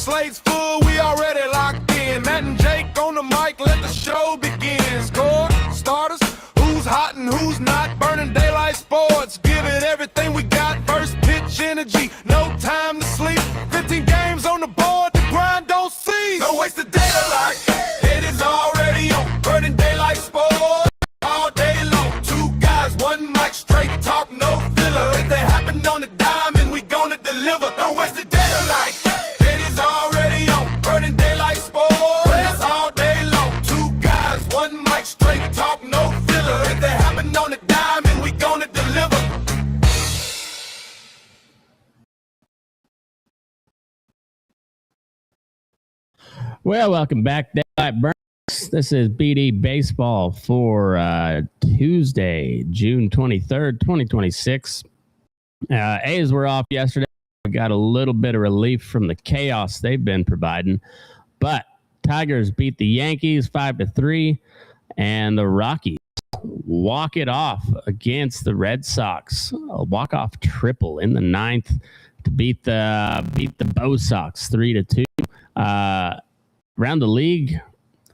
slate's full, we already locked in. Matt and Jake on the mic, let the show begin. Score, starters, who's hot and who's not. Burning daylight sports, give it everything we got. First pitch energy, no time to sleep. 15 games on the board, the grind don't cease. No wasted daylight, it is already on. Burning daylight sports, all day long. Two guys, one mic, straight talk, no filler. If they happen on the dime and we gonna deliver. No wasted daylight, it is already on. Burning daylight sports, all day long. Two guys, one mic, straight talk, no filler. If they happen on the dime and we gonna deliver. Well, welcome back, Daylight Burns. This is BD Baseball for Tuesday, June 23rd, 2026. A's were off yesterday. We got a little bit of relief from the chaos they've been providing. But Tigers beat the Yankees 5-3, and the Rockies walk it off against the Red Sox. A walk-off triple in the ninth to beat the Bo Sox 3-2. Around the league,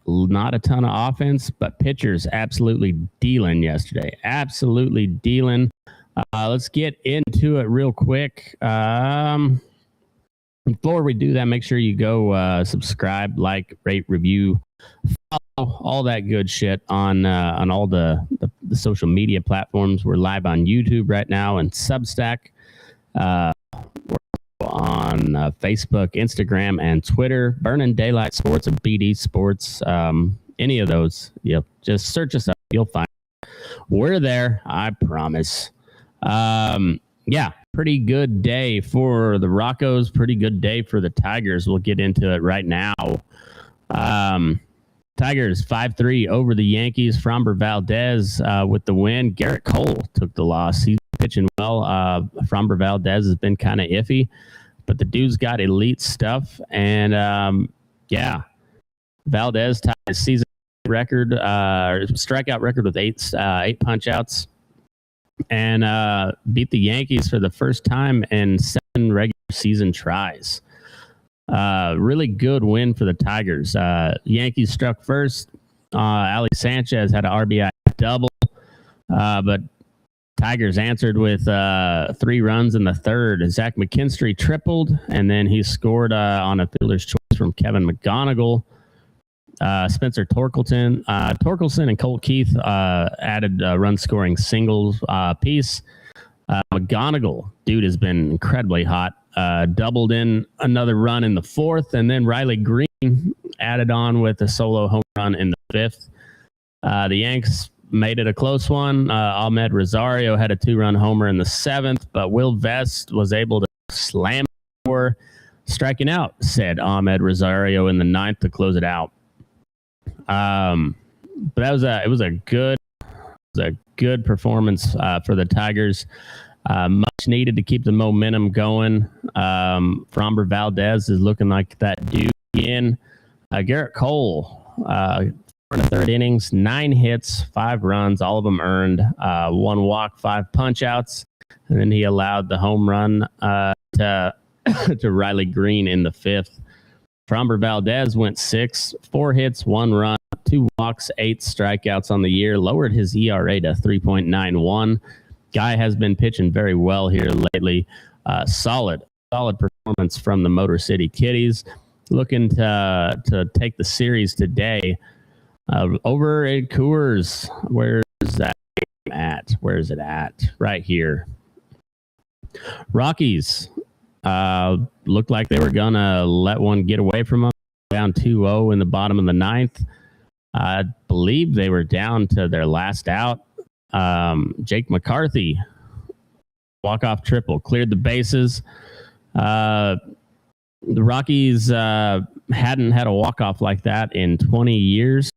not a ton of offense, but pitchers absolutely dealing yesterday. Absolutely dealing. Let's get into it real quick. Before we do that, make sure you go subscribe, like, rate, review, follow, all that good shit on all the social media platforms. We're live on YouTube right now and Substack. We're on Facebook, Instagram, and Twitter. Burning Daylight Sports and BD Sports. Any of those, just search us up. You'll find it. We're there, I promise. Pretty good day for the Roccos. Pretty good day for the Tigers. We'll get into it right now. Tigers 5-3 over the Yankees. Framber Valdez with the win. Gerrit Cole took the loss. He's pitching well. Framber Valdez has been kind of iffy, but the dude's got elite stuff. And Valdez tied his season record, strikeout record with eight punch-outs, and beat the Yankees for the first time in 7 regular season tries. Really good win for the Tigers. Yankees struck first. Ali Sanchez had an RBI double, but Tigers answered with 3 runs in the third. Zach McKinstry tripled, and then he scored on a fielder's choice from Kevin McGonigal. Spencer Torkelson and Colt Keith added run-scoring singles piece. McGonigal, dude, has been incredibly hot. Doubled in another run in the fourth, and then Riley Greene added on with a solo home run in the fifth. The Yanks made it a close one. Ahmed Rosario had a 2-run homer in the seventh, but Will Vest was able to slam for striking out, said Ahmed Rosario in the ninth to close it out. But it was a good performance for the Tigers. Much needed to keep the momentum going. Framber Valdez is looking like that dude again. Gerrit Cole, in the third innings, 9 hits, 5 runs, all of them earned, 1 walk, 5 punch-outs, and then he allowed the home run to Riley Greene in the fifth. Framber Valdez went 6, 4 hits, 1 run, 2 walks, 8 strikeouts on the year, lowered his ERA to 3.91. Guy has been pitching very well here lately. Solid performance from the Motor City Kitties. Looking to take the series today over at Coors. Where's that at? Where is it at? Right here. Rockies looked like they were gonna let one get away from them. Down 2-0 in the bottom of the ninth. I believe they were down to their last out. Jake McCarthy, walk-off triple, cleared the bases. The Rockies hadn't had a walk-off like that in 20 years.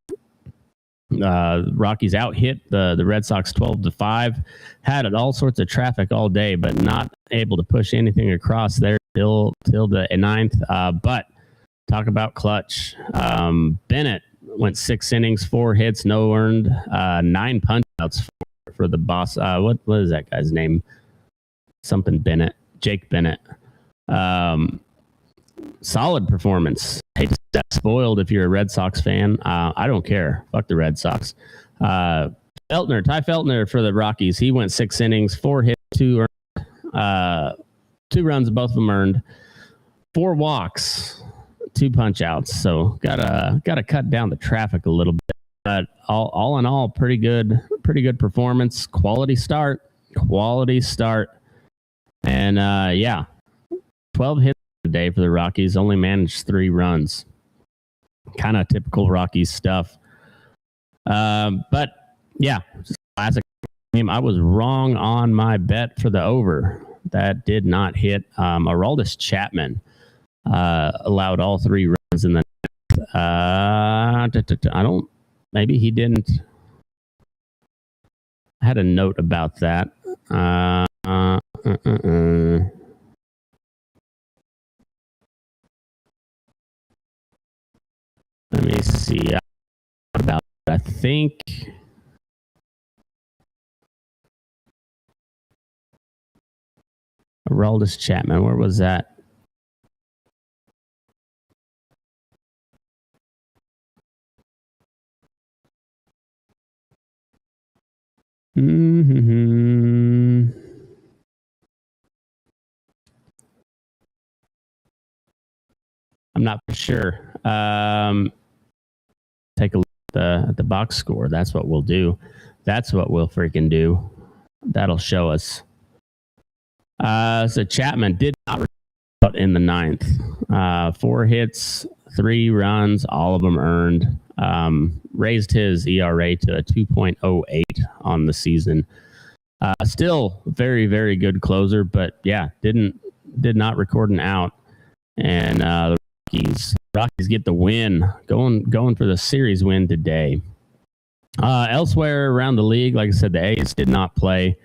Rockies out-hit the Red Sox 12-5. Had all sorts of traffic all day, but not able to push anything across there till the ninth. But talk about clutch. Bennett went 6 innings, 4 hits, no earned, 9 punch-outs for the boss. What is that guy's name? Something Bennett. Jake Bennett. solid performance. Hate to see that spoiled if you're a Red Sox fan. I don't care. Fuck the Red Sox. Ty Feltner for the Rockies. He went 6 innings, 4 hits, 2 runs, both of them earned, 4 walks, 2 punch outs. So gotta cut down the traffic a little bit. But all in all, pretty good performance. Quality start. And 12 hits a day for the Rockies. Only managed 3 runs. Kind of typical Rockies stuff. But yeah, classic game. I was wrong on my bet for the over. That did not hit. Aroldis Chapman allowed all 3 runs in the maybe he didn't. I had a note about that. Let me see about it. I think Aroldis Chapman, where was that? I'm not for sure. Take a look at the box score. That's what we'll do. That's what we'll freaking do. That'll show us. So Chapman did not out in the 9th. 4 hits, 3 runs, all of them earned. Raised his ERA to a 2.08 on the season. Still very, very good closer, but yeah, did not record an out. And the Rockies get the win, going for the series win today. Elsewhere around the league, like I said, the A's did not play.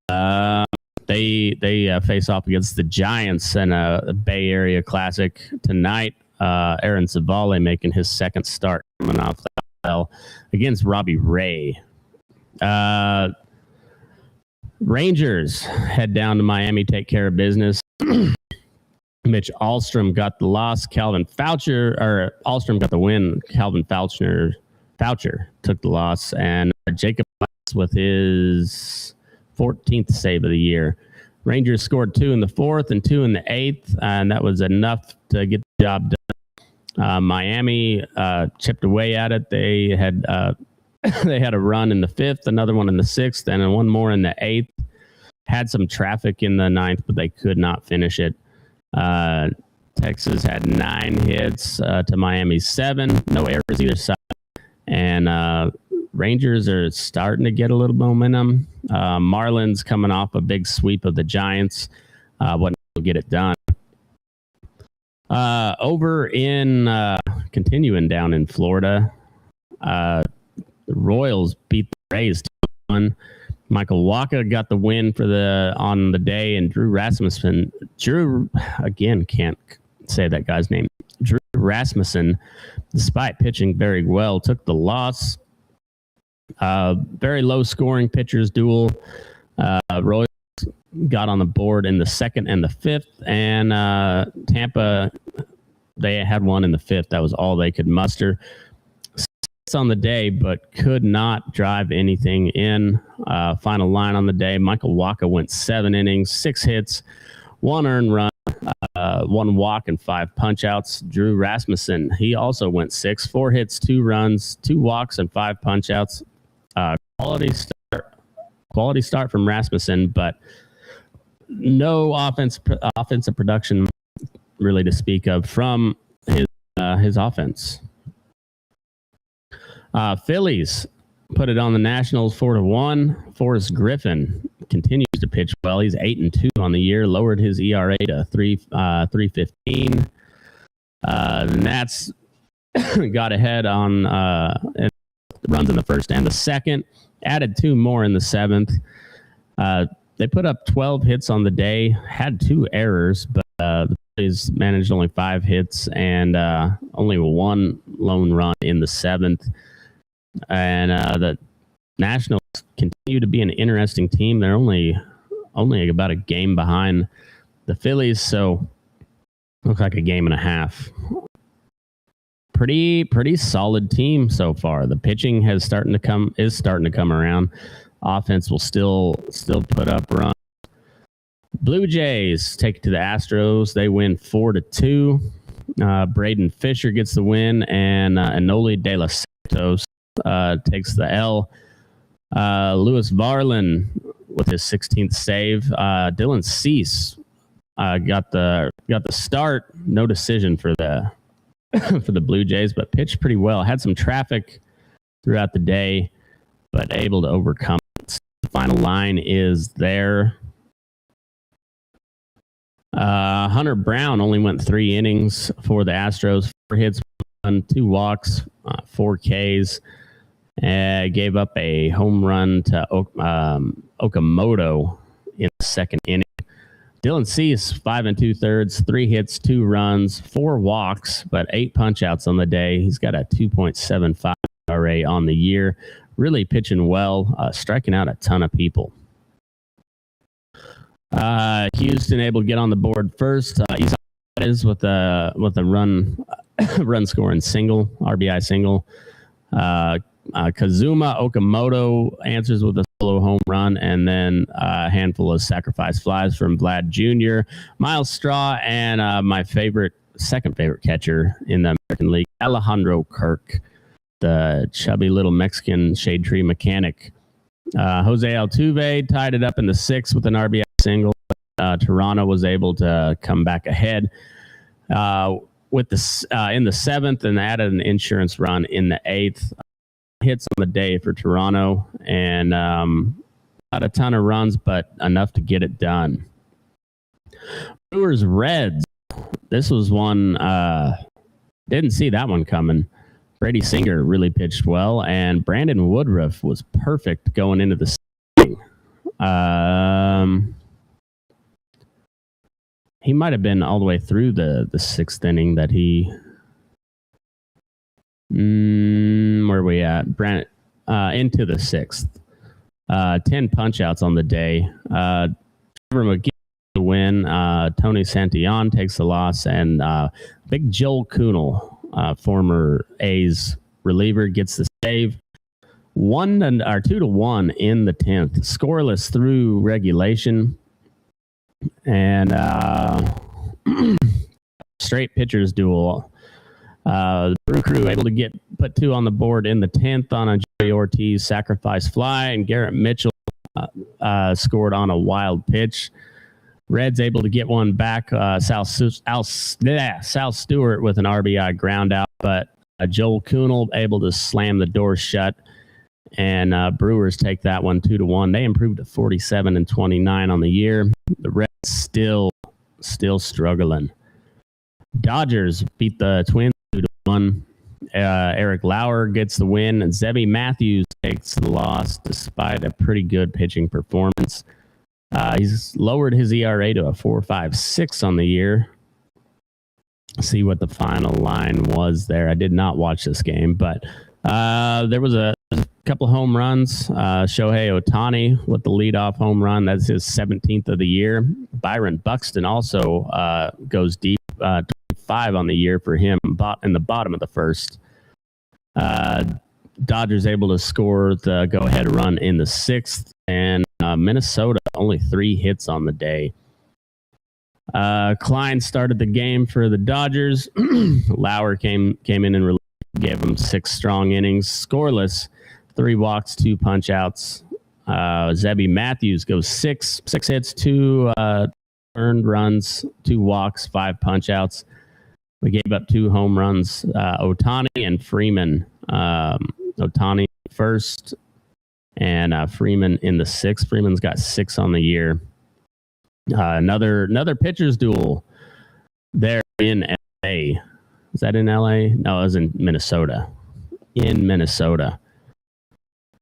They face off against the Giants in a Bay Area Classic tonight. Aaron Savale making his 2nd start coming off the bell against Robbie Ray. Rangers head down to Miami, take care of business. Mitch Alstrom got the loss. Alstrom got the win. Calvin Foucher took the loss, and Jacob with his 14th save of the year. Rangers scored 2 in the 4th and 2 in the 8th, and that was enough to get the job done. Miami chipped away at it. They had they had a run in the 5th, another one in the 6th, and one more in the 8th. Had some traffic in the 9th, but they could not finish it. Texas had 9 hits to Miami's 7. No errors either side. And Rangers are starting to get a little momentum. Marlins coming off a big sweep of the Giants. Wasn't able to get it done. Over in continuing down in Florida, the Royals beat the Rays 2-1. Michael Wacha got the win on the day, and Drew again can't say that guy's name. Drew Rasmussen, despite pitching very well, took the loss. Very low scoring pitchers duel. Royals got on the board in the 2nd and the 5th, and Tampa, they had one in the 5th. That was all they could muster. On the day, but could not drive anything in. Final line on the day, Michael Wacha went 7 innings, 6 hits, 1 earned run, 1 walk, and 5 punch outs. Drew Rasmussen, he also went 6, 4 hits, 2 runs, 2 walks, and 5 punch outs. Quality start from Rasmussen, but no offensive production really to speak of from his offense. Phillies put it on the Nationals 4-1. Forrest Griffin continues to pitch well. He's 8-2 on the year. Lowered his ERA to 3.15. The Nats got ahead on runs in the 1st and the 2nd. Added 2 more in the 7th. They put up 12 hits on the day. Had 2 errors, but the Phillies managed only 5 hits and only 1 lone run in the 7th. And the Nationals continue to be an interesting team. They're only about a game behind the Phillies, so Looks like a game and a half. Pretty solid team so far. The pitching is starting to come around. Offense will still put up runs. Blue Jays take it to the Astros. They win 4-2. Braden Fisher gets the win, and Enoli De Los Santos takes the L. Lewis Varlin with his 16th save. Dylan Cease got the start. No decision for the for the Blue Jays, but pitched pretty well. Had some traffic throughout the day, but able to overcome it. The final line is there. Hunter Brown only went 3 innings for the Astros. 4 hits, 2 walks, 4 Ks. Gave up a home run to Okamoto in the second inning. Dylan Cease, 5 2/3, 3 hits, 2 runs, 4 walks, but 8 punch-outs on the day. He's got a 2.75 ERA on the year. Really pitching well, striking out a ton of people. Houston able to get on the board first. He's with a run scoring single, RBI single. Kazuma Okamoto answers with a solo home run, and then a handful of sacrifice flies from Vlad Jr., Miles Straw, and my second favorite catcher in the American League, Alejandro Kirk, the chubby little Mexican shade tree mechanic. Jose Altuve tied it up in the 6th with an RBI single. Toronto was able to come back ahead with in the 7th and added an insurance run in the 8th. Hits on the day for Toronto, and not a ton of runs, but enough to get it done. Brewers Reds. This was one, didn't see that one coming. Brady Singer really pitched well, and Brandon Woodruff was perfect going into the inning. He might have been all the way through the 6th inning that he... where are we at? Into the 6th. 10 punch-outs on the day. Trevor McGee the win. Tony Santillan takes the loss, and big Joel Kuhnel, former A's reliever, gets the save. 2-1 in the 10th. Scoreless through regulation, and straight pitchers duel. The Brew Crew able to put 2 on the board in the 10th on a Joey Ortiz sacrifice fly, and Garrett Mitchell scored on a wild pitch. Reds able to get one back. Sal Stewart with an RBI ground out, but Joel Kuhnel able to slam the door shut, and Brewers take that one 2-1. They improved to 47-29 on the year. The Reds still struggling. Dodgers beat the Twins 2-1. Eric Lauer gets the win, and Zebby Matthews takes the loss despite a pretty good pitching performance. He's lowered his ERA to a 4.56 on the year. See what the final line was there. I did not watch this game, but there was a couple of home runs. Shohei Ohtani with the leadoff home run. That's his 17th of the year. Byron Buxton also goes deep. 25 on the year for him in the bottom of the 1st. Dodgers able to score the go-ahead run in the 6th, and Minnesota only 3 hits on the day. Klein started the game for the Dodgers. Lauer came in and gave him 6 strong innings, scoreless, 3 walks, 2 punch-outs. Zebby Matthews goes 6 hits, 2 earned runs, 2 walks, 5 punch-outs. We gave up 2 home runs. Ohtani and Freeman. Ohtani first, and Freeman in the 6th. Freeman's got 6 on the year. Another pitcher's duel there in LA. Is that in LA? No, it was in Minnesota. In Minnesota.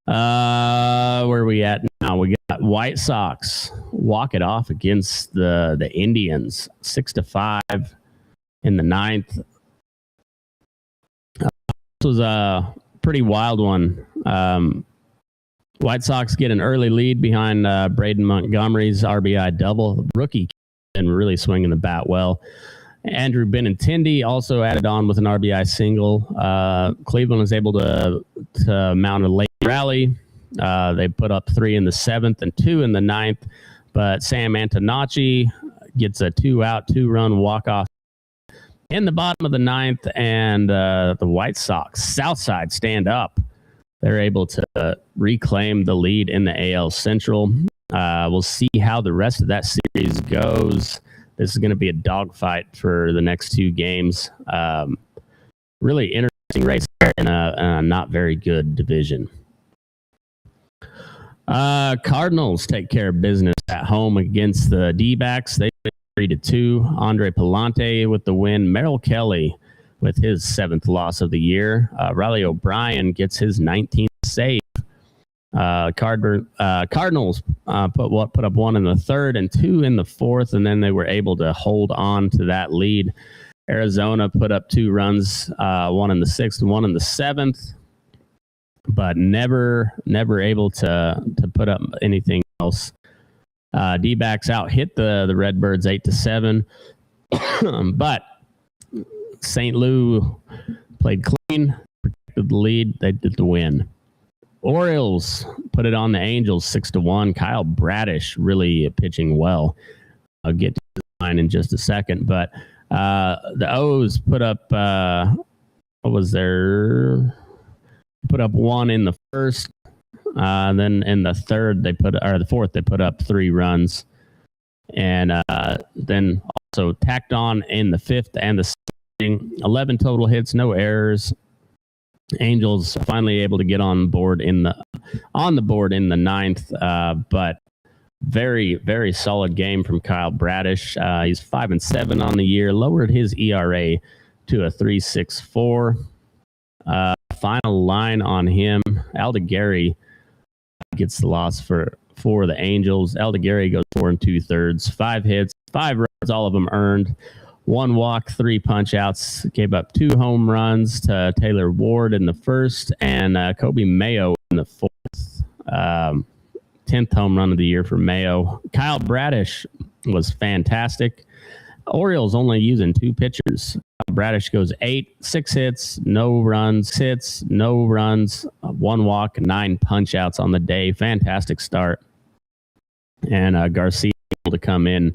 Where are we at now? We got White Sox walk it off against the Indians, 6-5 in the 9th. This was a pretty wild one. White Sox get an early lead behind Braden Montgomery's RBI double. Rookie and really swinging the bat well. Andrew Benintendi also added on with an RBI single. Cleveland was able to mount a late rally. They put up 3 in the 7th and 2 in the 9th, but Sam Antonacci gets a 2-out, 2-run walk-off in the bottom of the 9th, and the White Sox, Southside, stand up. They're able to reclaim the lead in the AL Central. We'll see how the rest of that series goes. This is going to be a dogfight for the next 2 games. Really interesting race in a not very good division. Cardinals take care of business at home against the D-backs. They 3-2. Andre Palante with the win. Merrill Kelly with his 7th loss of the year. Riley O'Brien gets his 19th save. Cardinals put up 1 in the 3rd and 2 in the 4th, and then they were able to hold on to that lead. Arizona put up 2 runs, 1 in the 6th and 1 in the 7th, but never able to put up anything else. D-backs out hit the Redbirds 8-7, but St. Lou played clean, protected the lead. They did the win. Orioles put it on the Angels 6-1. Kyle Bradish really pitching well. I'll get to the line in just a second, but the O's put up what was their? Put up 1 in the 1st. Then in the 3rd, the 4th, they put up 3 runs, and then also tacked on in the 5th and the 6th. 11 total hits, no errors. Angels finally able to get on the board in the 9th, but very, very solid game from Kyle Bradish. He's 5-7 on the year, lowered his ERA to a 3.64. Final line on him, Aldegari gets the loss for the Angels. Aldegari goes 4 2/3, 5 hits, 5 runs, all of them earned. 1 walk, 3 punch-outs. Gave up 2 home runs to Taylor Ward in the 1st and Kobe Mayo in the 4th. 10th home run of the year for Mayo. Kyle Bradish was fantastic. Orioles only using 2 pitchers. Bradish goes 6 hits, no runs, 1 walk, 9 punch-outs on the day. Fantastic start. And Garcia able to come in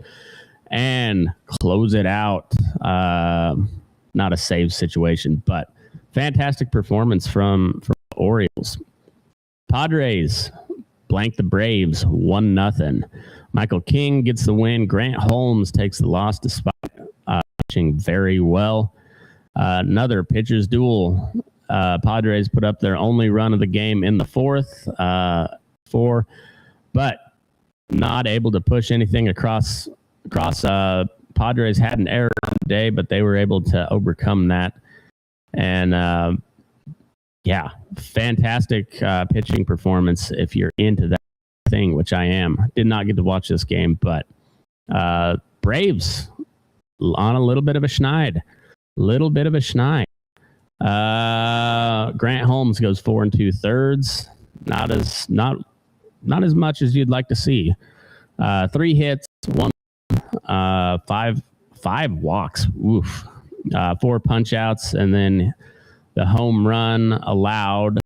and close it out. Not a save situation, but fantastic performance from Orioles. Padres blank the Braves 1-0. Michael King gets the win. Grant Holmes takes the loss despite pitching very well. Another pitcher's duel. Padres put up their only run of the game in the 4th, but not able to push anything across. Padres had an error on the day, but they were able to overcome that. And fantastic pitching performance if you're into that thing, which I am. Did not get to watch this game, but Braves on a little bit of a schneid. Grant Holmes goes 4 2/3. Not as much as you'd like to see. 3 hits, 5 walks. Oof. 4 punch outs, and then the home run allowed.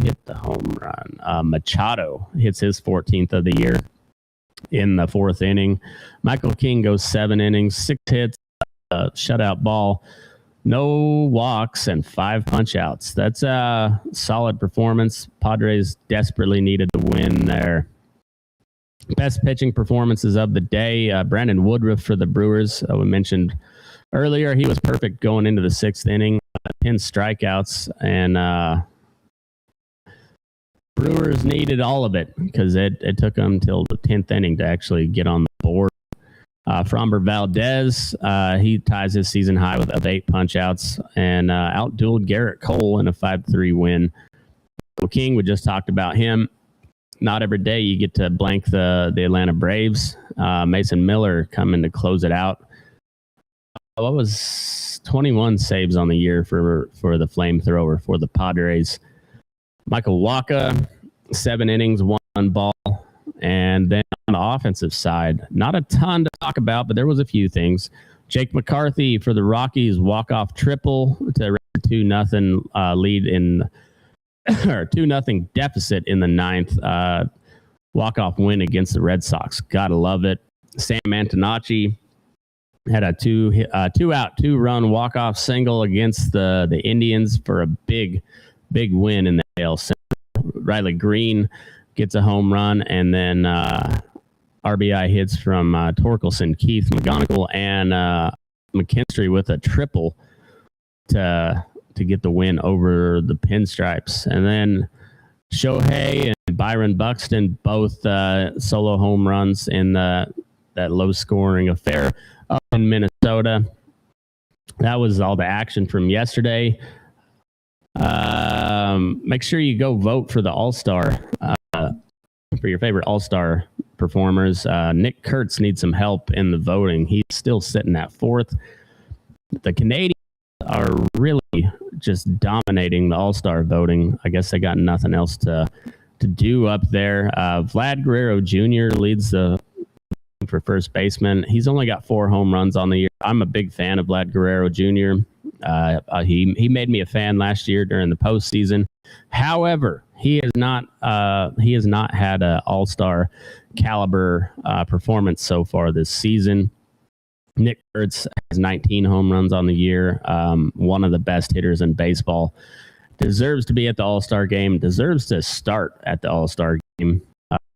Hit the home run. Machado hits his 14th of the year in the 4th inning. Michael King goes 7 innings, 6 hits, shutout ball, no walks, and 5 punch outs. That's a solid performance. Padres desperately needed to win there. Best pitching performances of the day. Brandon Woodruff for the Brewers. We mentioned earlier he was perfect going into the 6th inning. 10 strikeouts, and Brewers needed all of it because it took them till the 10th inning to actually get on the board. Framber Valdez, he ties his season high of 8 punch-outs and outdueled Gerrit Cole in a 5-3 win. King, we just talked about him. Not every day you get to blank the Atlanta Braves. Mason Miller coming to close it out. What was 21 saves on the year for the flamethrower for the Padres. Michael Wacha, 7 innings, 1 ball. And then on the offensive side, not a ton to talk about, but there was a few things. Jake McCarthy for the Rockies, walk-off triple to 2-0 lead in or 2-0 deficit in the ninth. Walk-off win against the Red Sox. Gotta love it. Sam Antonacci had a two-out, 2-run walk-off single against the Indians for a big win in the AL Central. Riley Greene gets a home run, and then RBI hits from Torkelson, Keith, McGonigal, and McKinstry with a triple to get the win over the Pinstripes. And then Shohei and Byron Buxton both solo home runs in that low-scoring affair up in Minnesota. That was all the action from yesterday. Make sure you go vote for the All-Star, for your favorite All-Star performers. Nick Kurtz needs some help in the voting. He's still sitting at fourth. The Canadians are really just dominating the All-Star voting. I guess they got nothing else to do up there. Vlad Guerrero Jr. leads the for first baseman. He's only got 4 home runs on the year. I'm a big fan of Vlad Guerrero Jr. He made me a fan last year during the postseason. However, he has not had an all-star caliber performance so far this season. Nick Kurtz has 19 home runs on the year. One of the best hitters in baseball. Deserves to be at the All-Star game. Deserves to start at the All-Star game.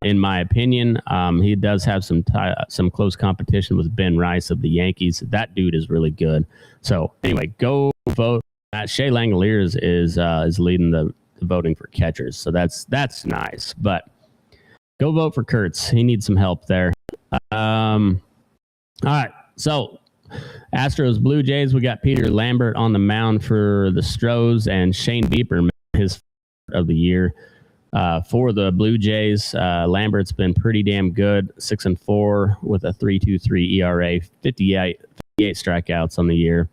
In my opinion, he does have some close competition with Ben Rice of the Yankees. That dude is really good. So anyway, go vote. Shea Langoliers is leading the voting for catchers. So that's nice. But go vote for Kurtz. He needs some help there. All right. So Astros Blue Jays, we got Peter Lambert on the mound for the Stros, and Shane Bieber his of the year. For the Blue Jays, Lambert's been pretty damn good, 6-4 with a 3.23 ERA, 58 strikeouts on the year.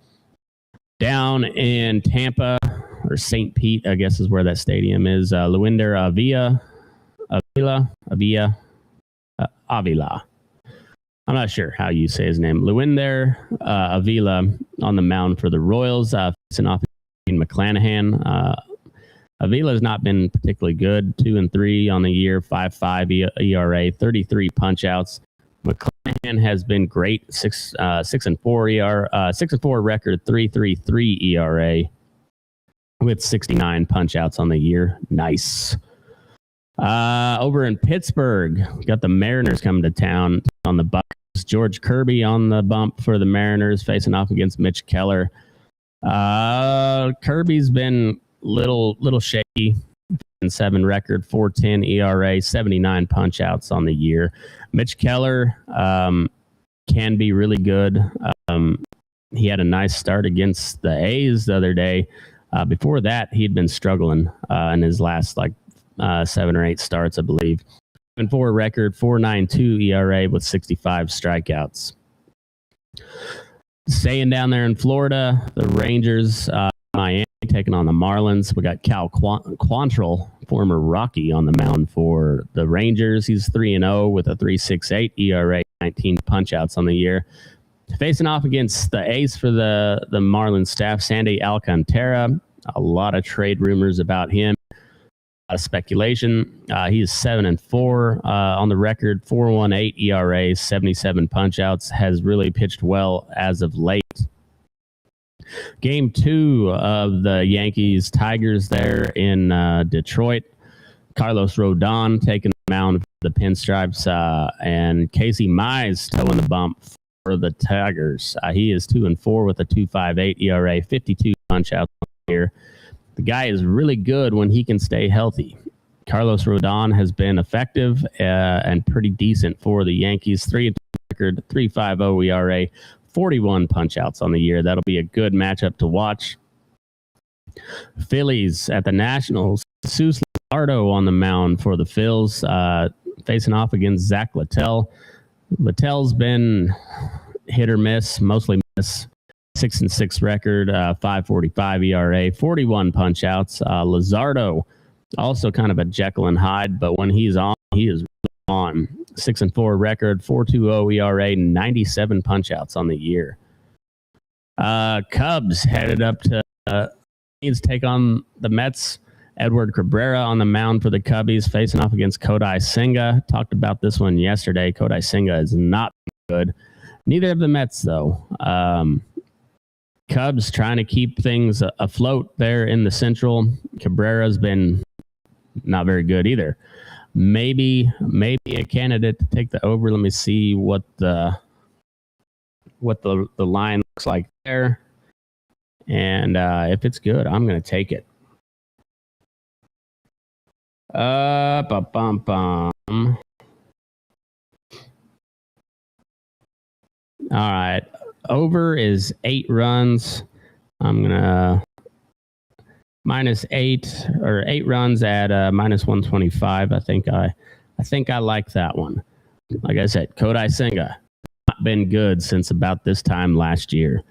Down in Tampa, or St. Pete, I guess is where that stadium is, Luinder Avila. I'm not sure how you say his name. Luinder Avila on the mound for the Royals, facing off McClanahan. Avila has not been particularly good. 2-3 on the year, 5.5 ERA, 33 punch-outs. McClanahan has been great, 6-4 ERA, 6-4 record, 3.33 ERA, with 69 punch-outs on the year. Nice. Over in Pittsburgh, we got the Mariners coming to town on the Bucs. George Kirby on the bump for the Mariners, facing off against Mitch Keller. Kirby's been little shaky. 7 record, 4.10 ERA, 79 punch outs on the year. Mitch Keller can be really good. He had a nice start against the A's the other day. Before that, he'd been struggling in his last 7 or 8 starts, I believe. 7-4 record, 4.92 ERA with 65 strikeouts. Staying down there in Florida, the Rangers, Miami taking on the Marlins. We got Cal Quantrill, former Rocky, on the mound for the Rangers. He's 3-0 with a 3.68 ERA, 19 punch-outs on the year. Facing off against the ace for the Marlins staff, Sandy Alcantara. A lot of trade rumors about him. A lot of speculation. He is 7-4 on the record, 4.18 ERA, 77 punch-outs. Has really pitched well as of late. Game 2 of the Yankees-Tigers there in Detroit. Carlos Rodon taking the mound for the Pinstripes, and Casey Mize towing the bump for the Tigers. He is 2-4 with a 2.58 ERA, 52 punch-outs here. The guy is really good when he can stay healthy. Carlos Rodon has been effective and pretty decent for the Yankees. 3 record, 3.50 ERA, 41 punch-outs on the year. That'll be a good matchup to watch. Phillies at the Nationals. Jesus Luzardo on the mound for the Phils, facing off against Zach Littell. Littell's been hit or miss, mostly miss. 6-6 record, 5.45 ERA, 41 punch-outs. Luzardo, also kind of a Jekyll and Hyde, but when he's on, he is on. 6-4 record, 4.20 ERA, 97 punch-outs on the year. Cubs headed up to needs to take on the Mets. Edward Cabrera on the mound for the Cubbies, facing off against Kodai Senga. Talked about this one yesterday. Kodai Senga is not good. Neither of the Mets, though. Cubs trying to keep things afloat there in the Central. Cabrera's been not very good either. Maybe a candidate to take the over. Let me see what the line looks like there. And if it's good, I'm going to take it. All right. Over is 8 runs. I'm going to -8 or 8 runs at -125. I think I like that one. Like I said, Kodai Senga not been good since about this time last year.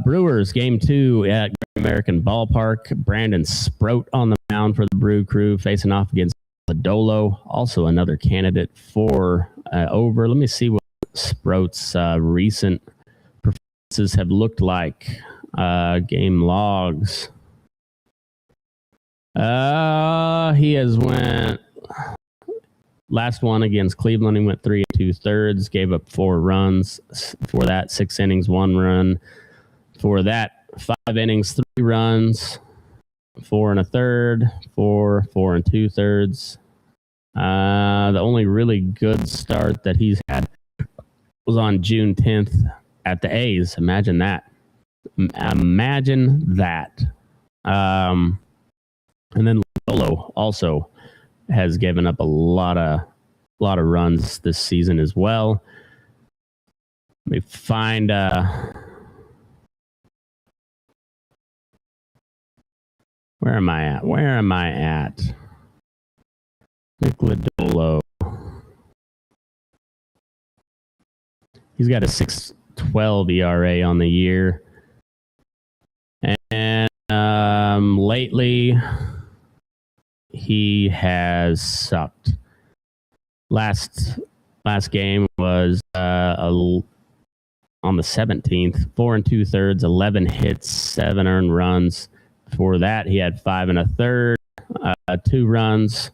Brewers game 2 at Great American Ballpark. Brandon Sproat on the mound for the Brew Crew, facing off against Lodolo, also another candidate for over. Let me see what Sproat's recent performances have looked like. Game logs. He has went last one against Cleveland. He went 3 2/3, gave up 4 runs. For that, 6 innings, 1 run. For that, 5 innings, 3 runs, 4 1/3, 4 2/3. The only really good start that he's had was on June 10th at the A's. Imagine that. Imagine that. And then Lolo also has given up a lot of runs this season as well. Let me find where am I at? Nick Lodolo. He's got a 6.12 ERA on the year. And lately, he has sucked. Last game was on the 17th, 4 2/3, 11 hits, 7 earned runs. Before that, he had 5 1/3, 2 runs,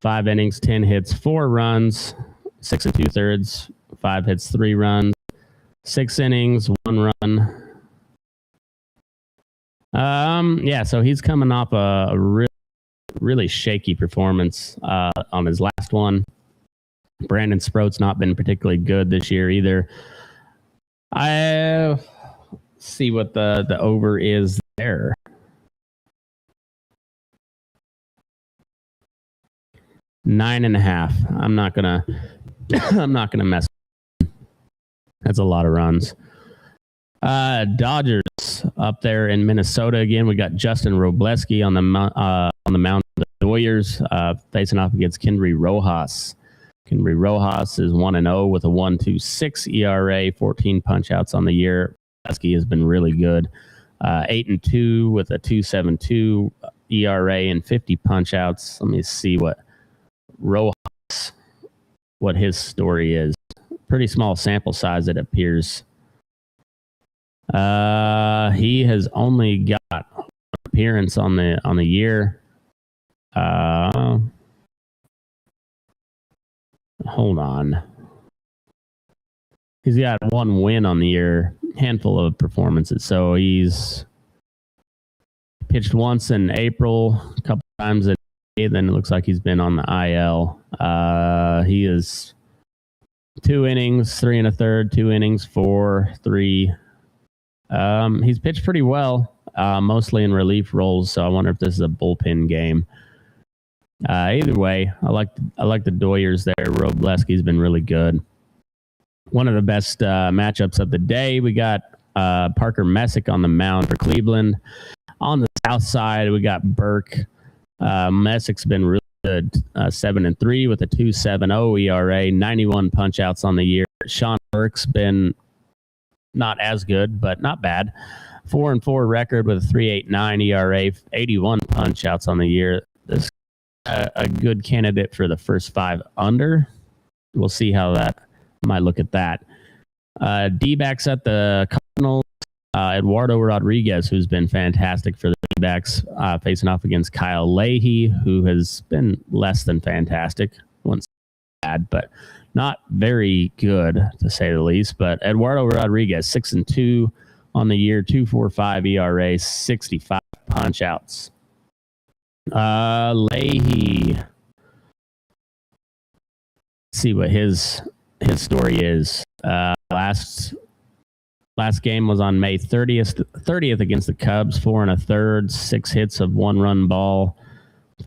5 innings, 10 hits, 4 runs, 6 2/3, 5 hits, 3 runs, 6 innings, 1 run. So he's coming off a really shaky performance on his last one. Brandon Sproat's not been particularly good this year either. I see what the over is there. 9.5. I'm not gonna mess. That's a lot of runs. Dodgers up there in Minnesota again. We got Justin Robleski on the mound of the Warriors, facing off against Kendry Rojas. Kendry Rojas is 1-0 with a 1.26 ERA, 14 punch-outs on the year. Robleski has been really good. 8-2 with a 2.72 ERA and 50 punch-outs. Let me see what his story is. Pretty small sample size, it appears. He has only got one appearance on the year. Hold on. He's got 1 win on the year, handful of performances. So he's pitched once in April, a couple times in May, then it looks like he's been on the IL. He is 2 innings, 3 1/3, 2 innings, 4, 3. He's pitched pretty well, mostly in relief roles. So I wonder if this is a bullpen game. Either way, I like the Doyers there. Robleski's been really good. One of the best matchups of the day. We got Parker Messick on the mound for Cleveland. On the south side, we got Burke. Messick's been really good, 7-3 with a 2.70 ERA, 91 punch-outs on the year. Sean Burke's been not as good, but not bad. 4-4 record with a 3.89 ERA, 81 punch-outs on the year. This is a good candidate for the first 5 under. We'll see how that might look at that. D-backs at the Cardinals. Eduardo Rodriguez, who's been fantastic for the D-backs, facing off against Kyle Leahy, who has been less than fantastic. Once bad, but not very good to say the least. But Eduardo Rodriguez, 6-2 on the year, 2.45 ERA, 65 punch outs. Leahy. See what his story is. Last game was on May 30th against the Cubs, 4 1/3, 6 hits of 1-run ball.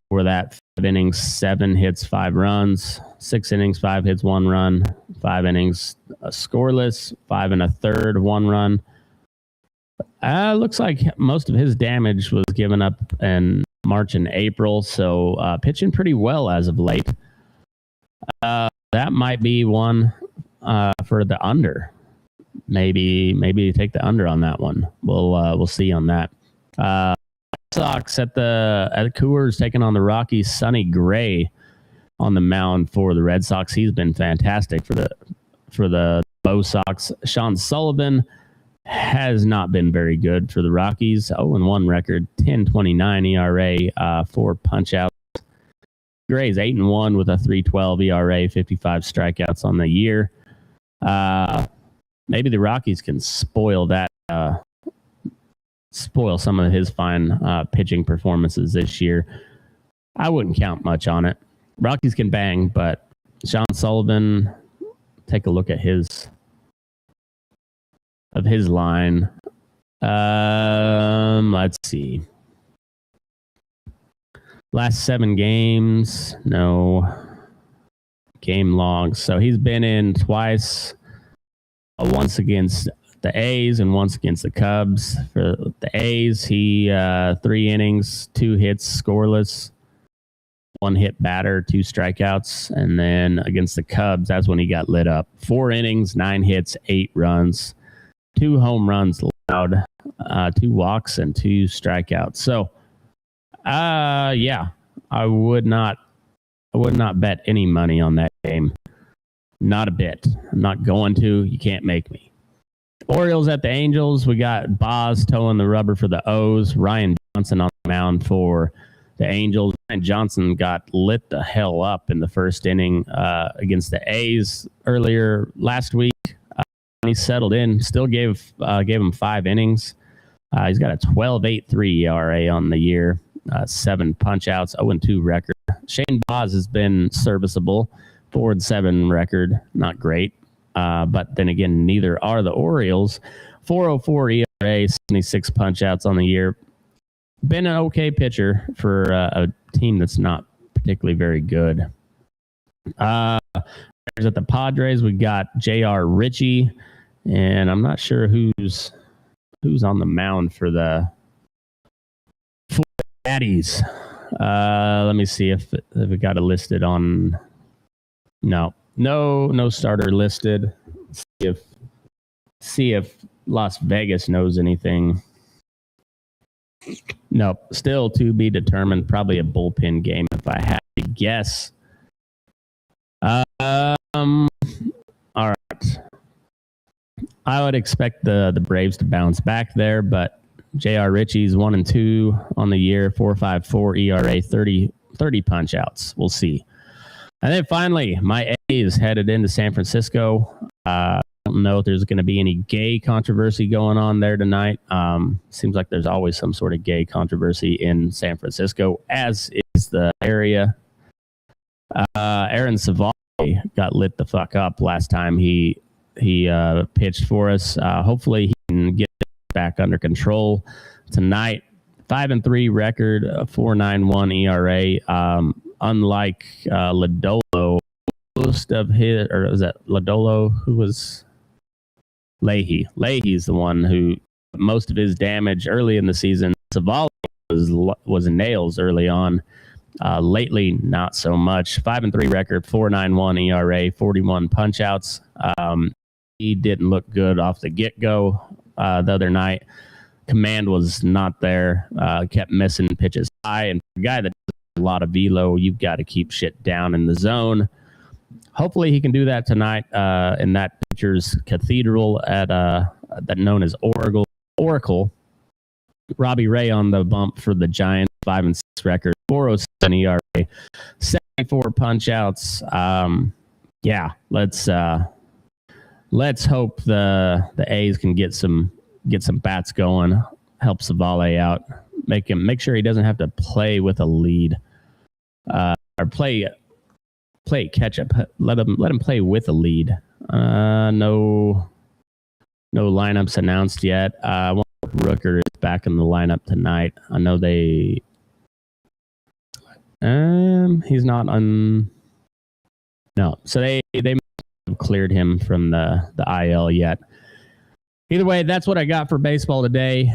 For that, 5 innings, 7 hits, 5 runs, 6 innings, 5 hits, 1 run, 5 innings, scoreless, 5 1/3, 1 run. Looks like most of his damage was given up in March and April, so pitching pretty well as of late. That might be one for the under. Maybe take the under on that one. We'll see on that. White Sox at the Coors taking on the Rockies. Sonny Gray on the mound for the Red Sox. He's been fantastic for the Bo Sox. Sean Sullivan has not been very good for the Rockies. 0-1 record, 10.29 ERA, 4 punch outs. Gray's 8-1 with a 3.12 ERA, 55 strikeouts on the year. Maybe the Rockies can spoil some of his fine pitching performances this year. I wouldn't count much on it. Rockies can bang, but Sean Sullivan, take a look at his line. Let's see. Last 7 games, no game logs. So he's been in twice. Once against the A's and once against the Cubs. For the A's, he 3 innings, 2 hits, scoreless, 1 hit batter, 2 strikeouts. And then against the Cubs, that's when he got lit up. 4 innings, 9 hits, 8 runs, 2 home runs allowed, 2 walks, and 2 strikeouts. So, yeah, I would not bet any money on that game. Not a bit. I'm not going to. You can't make me. Orioles at the Angels. We got Boz towing the rubber for the O's. Ryan Johnson on the mound for the Angels. Ryan Johnson got lit the hell up in the first inning against the A's earlier last week. He settled in. Still gave him 5 innings. He's got a 12.83 ERA on the year. 7 punch outs. 0-2 record. Shane Boz has been serviceable. 4-7 record, not great. But then again, neither are the Orioles. 4.04 ERA, 76 punch outs on the year. Been an okay pitcher for a team that's not particularly very good. At the Padres, we got J.R. Ritchie, and I'm not sure who's on the mound for the Patties. Let me see if we got it listed on. No starter listed. See if Las Vegas knows anything. Nope. Still to be determined. Probably a bullpen game if I had to guess. All right. I would expect the Braves to bounce back there, but J.R. Ritchie's 1-2 on the year, 4.54 ERA, 30 punch outs. We'll see. And then finally, my A's headed into San Francisco. I don't know if there's going to be any gay controversy going on there tonight. Seems like there's always some sort of gay controversy in San Francisco, as is the area. Aaron Savali got lit the fuck up last time he pitched for us. Hopefully he can get it back under control tonight. 5-3 record, 4.91 ERA. Unlike Lodolo, most of his, or was that Lodolo who was Leahy? Leahy's the one who most of his damage early in the season. Savali was nails early on. Lately, not so much. 5-3 record, 4.91 ERA, 41 punch outs. He didn't look good off the get-go the other night. Command was not there. Kept missing pitches high. And for a guy that does a lot of velo, you've got to keep shit down in the zone. hopefully he can do that tonight in that pitcher's cathedral at that known as Oracle. Robbie Ray on the bump for the Giants, 5-6 record, 4.07 ERA, 74 punch outs. Yeah, let's hope the A's can get some bats going. Help Savale out. Make sure he doesn't have to play with a lead, or play catch up. Let him play with a lead. No lineups announced yet. Rooker is back in the lineup tonight. I know he's not on. No, so they have cleared him from the IL yet. Either way, that's what I got for baseball today.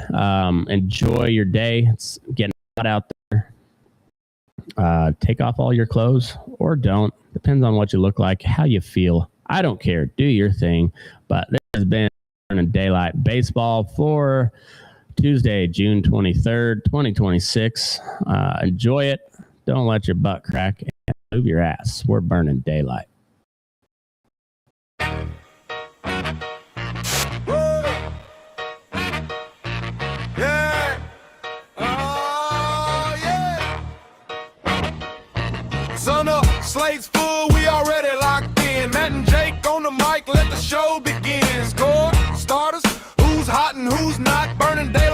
Enjoy your day. It's getting hot out there. Take off all your clothes or don't. Depends on what you look like, how you feel. I don't care. Do your thing. But this has been Daylight Baseball for Tuesday, June 23rd, 2026. Enjoy it. Don't let your butt crack and move your ass. We're burning daylight. Slate's full, we already locked in. Matt and Jake on the mic, let the show begin. Score, starters, who's hot and who's not, burning day.